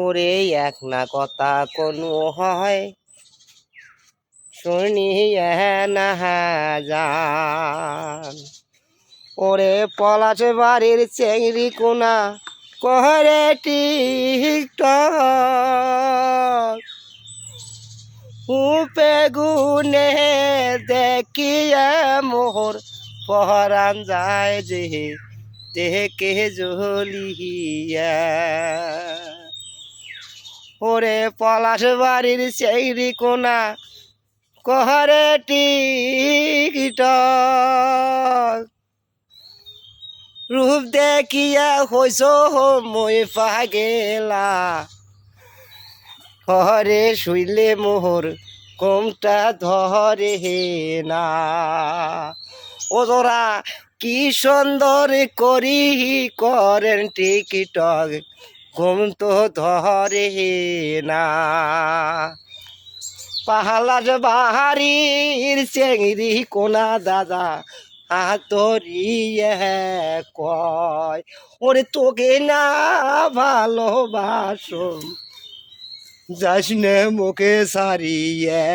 ওরে এক না কথা কোনো হয় শুনিয়ে না যান। ওরে পলাশ বাড়ির চেংড়ি কোনা কহরে টিকটক উপে গুনে দেখিয়ে মোহর পহরান যায় যে দেখে জ্বলিয়া। ওরে পলাশ বাড়ির চেংড়ি কোনা কহরে টিকটক রূপ দেখিয়া হইস মই পাগেলা হরে শুইলে মোহর কোমটা ধরে না। ওরা কি সুন্দর করি করেন টিকটক ঘুম তো ধরে না। পাহালার বাহারির চেংড়ি কোনা দাদা হাতরিয়ে কয় ওরে তোকে না ভালোবাসো যাস নে মুখে সারিয়ে।